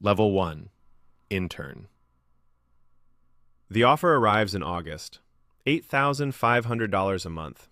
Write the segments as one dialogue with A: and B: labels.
A: Level 1. Intern. The offer arrives in August. $8,500 a month.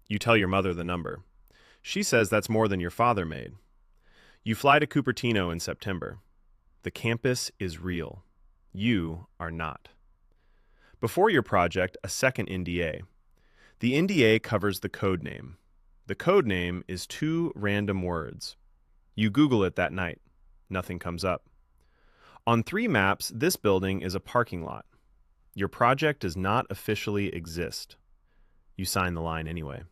A: You tell your mother the number. She says that's more than your father made. You fly to Cupertino in September. The campus is real. You are not. Before your project, a second NDA. The NDA covers the code name. The code name is 2 random words. You Google it that night. Nothing comes up. On 3 maps, this building is a parking lot. Your project does not officially exist. You sign the line anyway.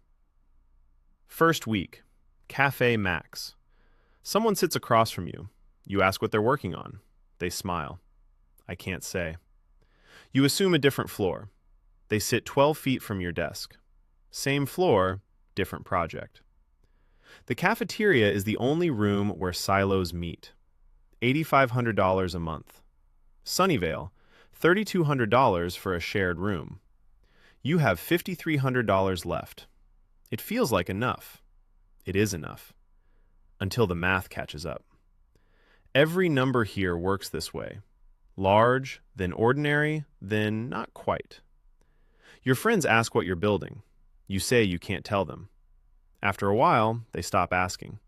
A: First week, Cafe Max. Someone sits across from you. You ask what they're working on. They smile. I can't say. You assume a different floor. They sit 12 feet from your desk. Same floor, different project. The cafeteria is the only room where silos meet. $8,500 a month. Sunnyvale, $3,200 for a shared room. You have $5,300 left. It feels like enough. It is enough. Until the math catches up. Every number here works this way. Large, then ordinary, then not quite. Your friends ask what you're building. You say you can't tell them. After a while, they stop asking.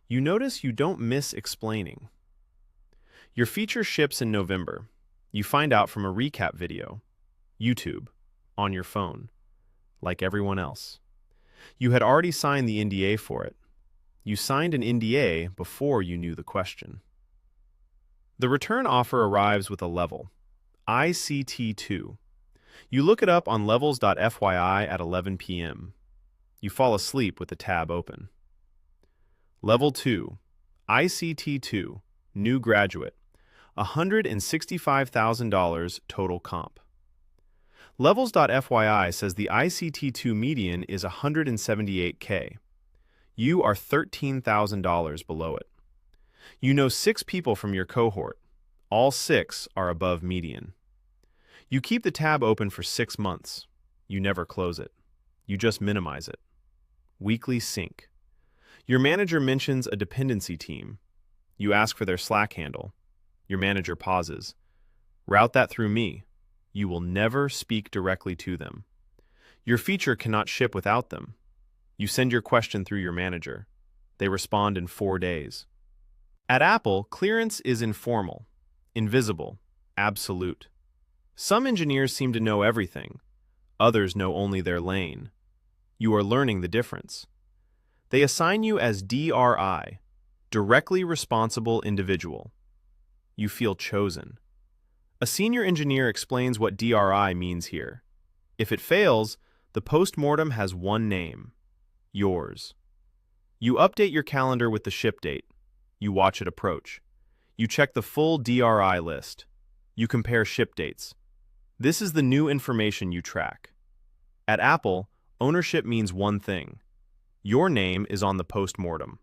A: You notice you don't miss explaining. Your feature ships in November. You find out from a recap video, YouTube, on your phone, like everyone else. You had already signed the NDA for it. You signed an NDA before you knew the question. The return offer arrives with a level, ICT2. You look it up on levels.fyi at 11 p.m. You fall asleep with the tab open. Level 2, ICT2, new graduate, $165,000 total comp. Levels.fyi says the ICT2 median is $178K. You are $13,000 below it. You know 6 people from your cohort. All 6 are above median. You keep the tab open for 6 months. You never close it. You just minimize it. Weekly sync. Your manager mentions a dependency team. You ask for their Slack handle. Your manager pauses. Route that through me. You will never speak directly to them. Your feature cannot ship without them. You send your question through your manager. They respond in 4 days. At Apple, clearance is informal, invisible, absolute. Some engineers seem to know everything. Others know only their lane. You are learning the difference. They assign you as DRI, directly responsible individual. You feel chosen. A senior engineer explains what DRI means here. If it fails, the post-mortem has one name, yours. You update your calendar with the ship date. You watch it approach. You check the full DRI list. You compare ship dates. This is the new information you track. At Apple, ownership means one thing. Your name is on the post-mortem.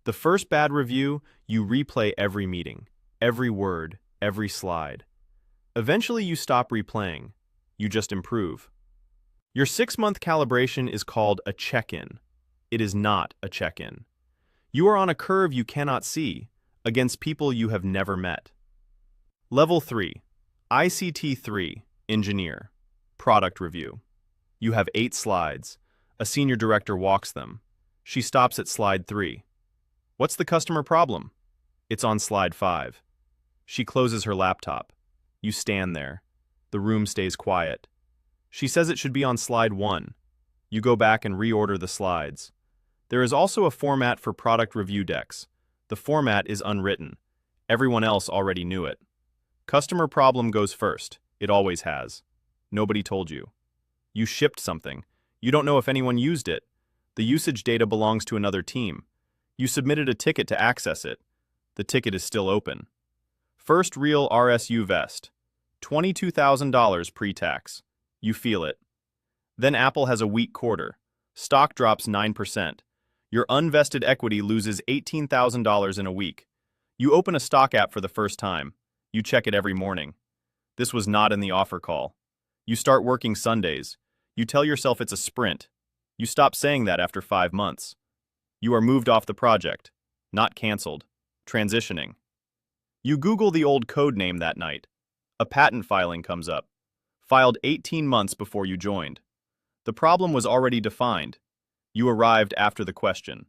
A: The first bad review, you replay every meeting, every word, every slide. Eventually you stop replaying. You just improve. Your 6-month calibration is called a check-in. It is not a check-in. You are on a curve you cannot see, against people you have never met. Level 3, ICT3, Engineer, Product Review. You have 8 slides. A senior director walks them. She stops at slide 3. What's the customer problem? It's on slide 5. She closes her laptop. You stand there. The room stays quiet. She says it should be on slide 1. You go back and reorder the slides. There is also a format for product review decks. The format is unwritten. Everyone else already knew it. Customer problem goes first. It always has. Nobody told you. You shipped something. You don't know if anyone used it. The usage data belongs to another team. You submitted a ticket to access it. The ticket is still open. First real RSU vest. $22,000 pre-tax. You feel it. Then Apple has a weak quarter. Stock drops 9%. Your unvested equity loses $18,000 in a week. You open a stock app for the first time. You check it every morning. This was not in the offer call. You start working Sundays. You tell yourself it's a sprint. You stop saying that after 5 months. You are moved off the project. Not canceled. Transitioning.
B: You Google the old code name that night. A patent filing comes up, filed 18 months before you joined. The problem was already defined. You arrived after the question.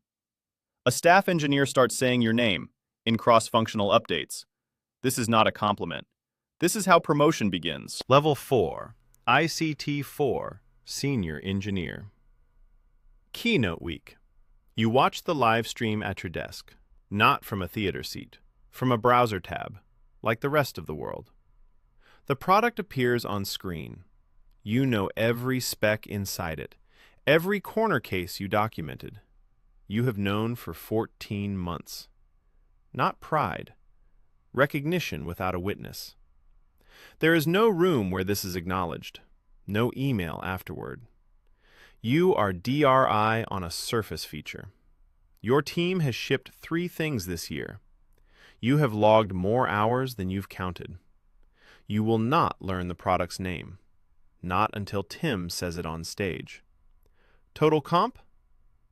B: A staff engineer starts saying your name in cross-functional updates. This is not a compliment. This is how promotion begins.
A: Level 4, ICT 4, Senior Engineer. Keynote Week. You watch the live stream at your desk, not from a theater seat, from a browser tab, like the rest of the world. The product appears on screen. You know every spec inside it, every corner case you documented. You have known for 14 months. Not pride, recognition without a witness. There is no room where this is acknowledged, no email afterward. You are DRI on a surface feature. Your team has shipped 3 things this year. You have logged more hours than you've counted. You will not learn the product's name, not until Tim says it on stage. Total comp?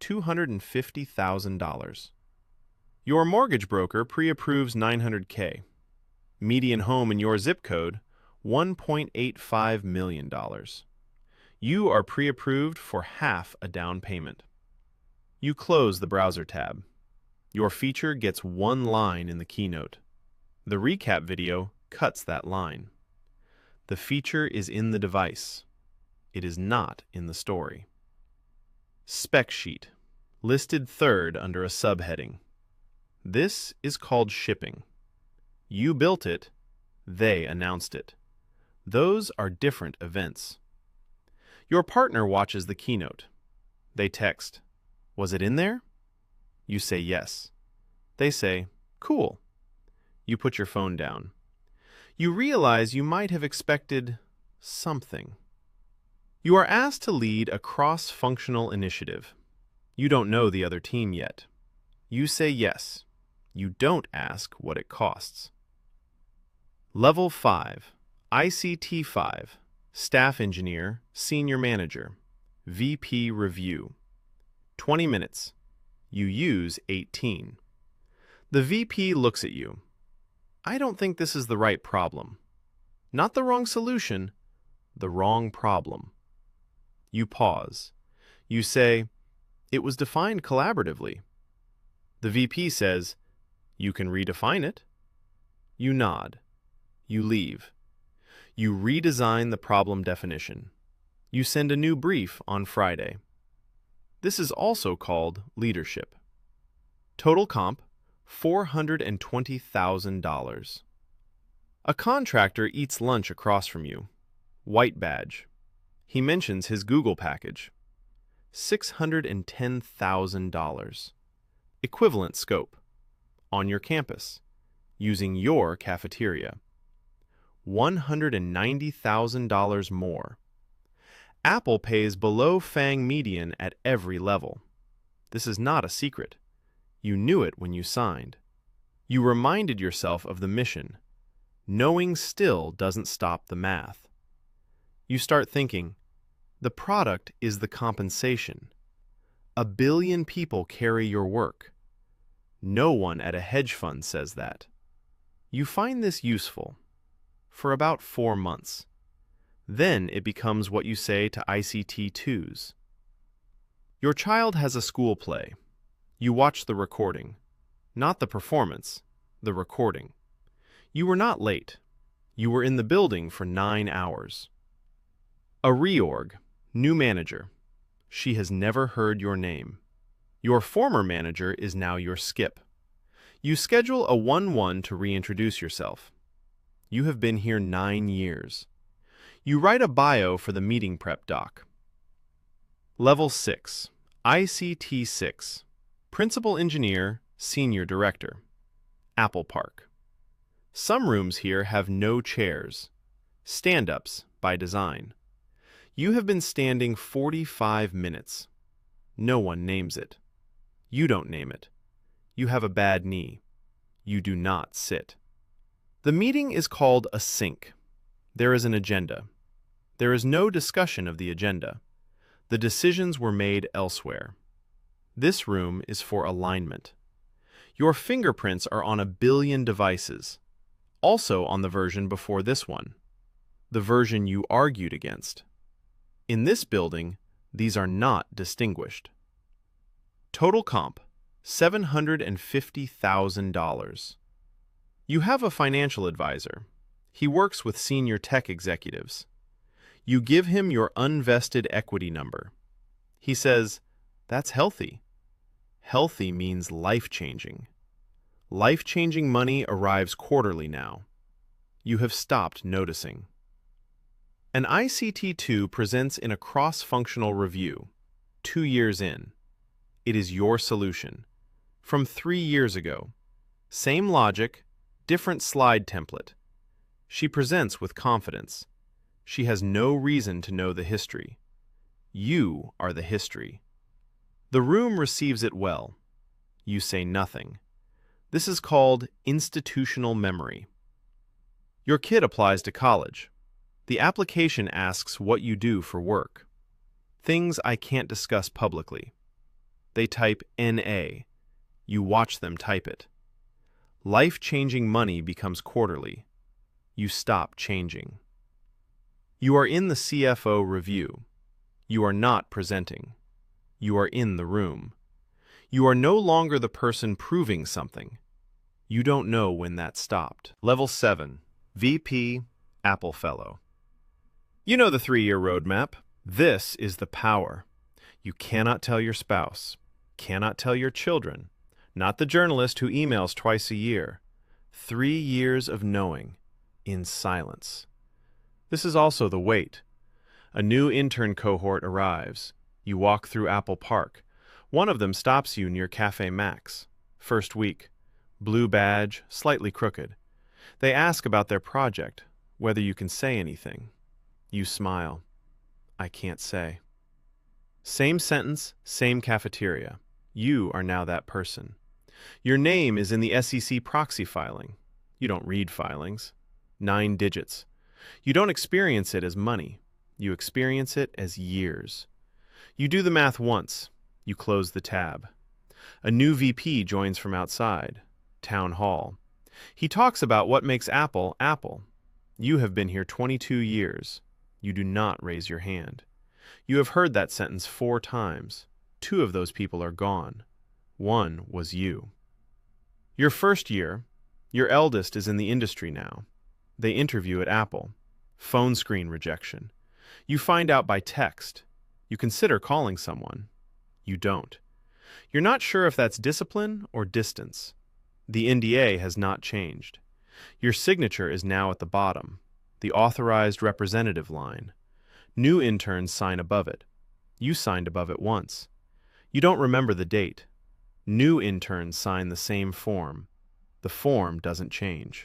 A: $250,000. Your mortgage broker pre-approves $900K. Median home in your zip code, $1.85 million. You are pre-approved for half a down payment. You close the browser tab. Your feature gets 1 line in the keynote. The recap video cuts that line. The feature is in the device. It is not in the story. Spec sheet, listed 3rd under a subheading. This is called shipping. You built it, they announced it. Those are different events. Your partner watches the keynote. They text, "Was it in there?" You say yes. They say, "Cool." You put your phone down. You realize you might have expected something. You are asked to lead a cross-functional initiative. You don't know the other team yet. You say yes. You don't ask what it costs. Level 5, ICT 5, Staff Engineer, Senior Manager, VP Review. 20 minutes. You use 18. The VP looks at you. I don't think this is the right problem. Not the wrong solution, the wrong problem. You pause. You say, "It was defined collaboratively." The VP says, "You can redefine it." You nod. You leave. You redesign the problem definition. You send a new brief on Friday. This is also called leadership. Total comp, $420,000. A contractor eats lunch across from you. White badge. He mentions his Google package. $610,000. Equivalent scope. On your campus. Using your cafeteria. $190,000 more. Apple pays below FANG median at every level. This is not a secret. You knew it when you signed. You reminded yourself of the mission. Knowing still doesn't stop the math. You start thinking, the product is the compensation. 1 billion people carry your work. No one at a hedge fund says that. You find this useful for about 4 months. Then it becomes what you say to ICT-2s. Your child has a school play. You watch the recording. Not the performance, the recording. You were not late. You were in the building for 9 hours. A reorg, new manager. She has never heard your name. Your former manager is now your skip. You schedule a 1-1 to reintroduce yourself. You have been here 9 years. You write a bio for the meeting prep doc. Level 6, ICT 6, Principal Engineer, Senior Director, Apple Park. Some rooms here have no chairs. Stand-ups by design. You have been standing 45 minutes. No one names it. You don't name it. You have a bad knee. You do not sit. The meeting is called a sync. There is an agenda. There is no discussion of the agenda. The decisions were made elsewhere. This room is for alignment. Your fingerprints are on 1 billion devices. Also on the version before this one, the version you argued against. In this building, these are not distinguished. Total comp, $750,000. You have a financial advisor. He works with senior tech executives. You give him your unvested equity number. He says, "That's healthy." Healthy means life-changing. Life-changing money arrives quarterly now. You have stopped noticing. An ICT-2 presents in a cross-functional review, 2 years in. It is your solution. From 3 years ago. Same logic, different slide template. She presents with confidence. She has no reason to know the history. You are the history. The room receives it well. You say nothing. This is called institutional memory. Your kid applies to college. The application asks what you do for work. Things I can't discuss publicly. They type NA. You watch them type it. Life-changing money becomes quarterly. You stop changing. You are in the CFO review. You are not presenting. You are in the room. You are no longer the person proving something. You don't know when that stopped. Level 7, VP, Apple Fellow. You know the 3-year roadmap. This is the power. You cannot tell your spouse, cannot tell your children, not the journalist who emails twice a year. 3 years of knowing, in silence. This is also the wait. A new intern cohort arrives. You walk through Apple Park. One of them stops you near Cafe Max. First week. Blue badge, slightly crooked. They ask about their project, whether you can say anything. You smile. I can't say. Same sentence, same cafeteria. You are now that person. Your name is in the SEC proxy filing. You don't read filings. 9 digits. You don't experience it as money. You experience it as years. You do the math once. You close the tab. A new VP joins from outside. Town hall. He talks about what makes Apple, Apple. You have been here 22 years. You do not raise your hand. You have heard that sentence 4 times. 2 of those people are gone. 1 was you. Your first year, your eldest is in the industry now. They interview at Apple. Phone screen rejection. You find out by text. You consider calling someone. You don't. You're not sure if that's discipline or distance. The NDA has not changed. Your signature is now at the bottom, the authorized representative line. New interns sign above it. You signed above it once. You don't remember the date. New interns sign the same form. The form doesn't change.